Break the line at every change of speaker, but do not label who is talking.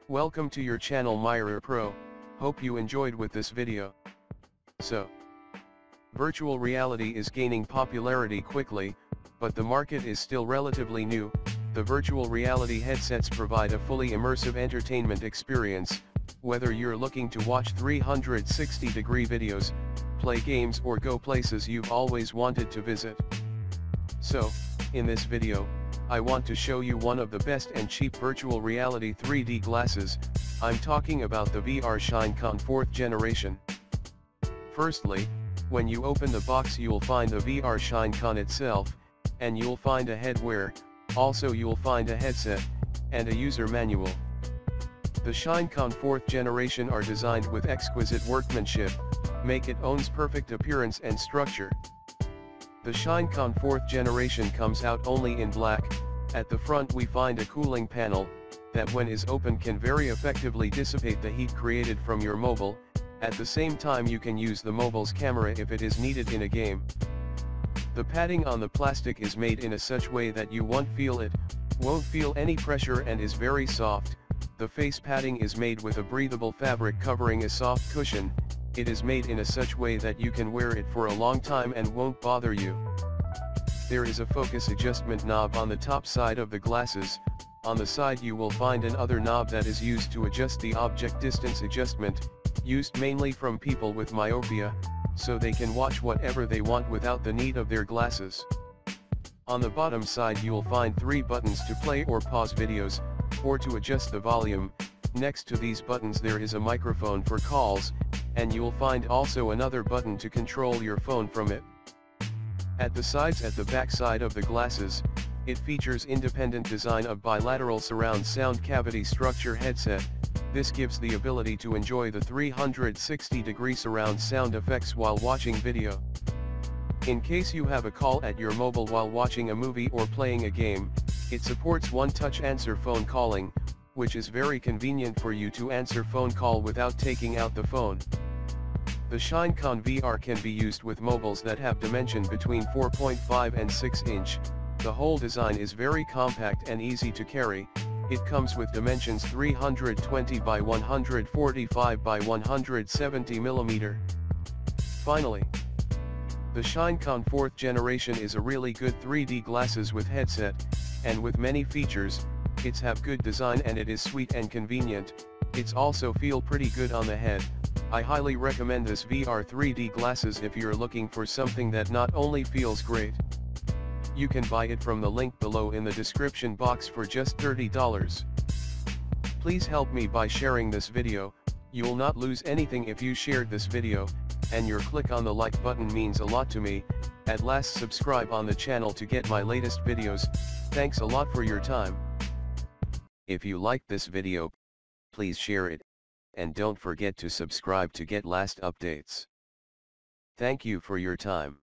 Welcome to your channel Myra Pro, hope you enjoyed with this video. So, virtual reality is gaining popularity quickly, but the market is still relatively new. The virtual reality headsets provide a fully immersive entertainment experience, whether you're looking to watch 360-degree videos, play games or go places you've always wanted to visit. So, in this video, I want to show you one of the best and cheap virtual reality 3D glasses. I'm talking about the VR Huion 4th generation. Firstly, when you open the box you'll find the VR Huion itself, and you'll find a headwear, also you'll find a headset, and a user manual. The Huion 4th generation are designed with exquisite workmanship, make it owns perfect appearance and structure. The Huion 4th generation comes out only in black. At the front we find a cooling panel, that when is open can very effectively dissipate the heat created from your mobile. At the same time you can use the mobile's camera if it is needed in a game. The padding on the plastic is made in a such way that you won't feel any pressure and is very soft. The face padding is made with a breathable fabric covering a soft cushion. It is made in a such way that you can wear it for a long time and won't bother you. There is a focus adjustment knob on the top side of the glasses. On the side you will find another knob that is used to adjust the object distance adjustment, used mainly from people with myopia, so they can watch whatever they want without the need of their glasses. On the bottom side you'll find 3 buttons to play or pause videos, or to adjust the volume. Next to these buttons there is a microphone for calls, and you'll find also another button to control your phone from it. At the sides at the back side of the glasses, it features independent design of bilateral surround sound cavity structure headset. This gives the ability to enjoy the 360-degree surround sound effects while watching video. In case you have a call at your mobile while watching a movie or playing a game, it supports one-touch answer phone calling, which is very convenient for you to answer phone call without taking out the phone. The Huion VR can be used with mobiles that have dimension between 4.5 and 6 inch. The whole design is very compact and easy to carry. It comes with dimensions 320 by 145 by 170 mm. Finally, the Huion 4th generation is a really good 3D glasses with headset, and with many features. It's have good design and it is sweet and convenient. It's also feel pretty good on the head. I highly recommend this VR 3D glasses if you're looking for something that not only feels great. You can buy it from the link below in the description box for just $30. Please help me by sharing this video. You'll not lose anything if you shared this video, and your click on the like button means a lot to me. At last, subscribe on the channel to get my latest videos. Thanks a lot for your time. If you liked this video, please share it, and don't forget to subscribe to get last updates. Thank you for your time.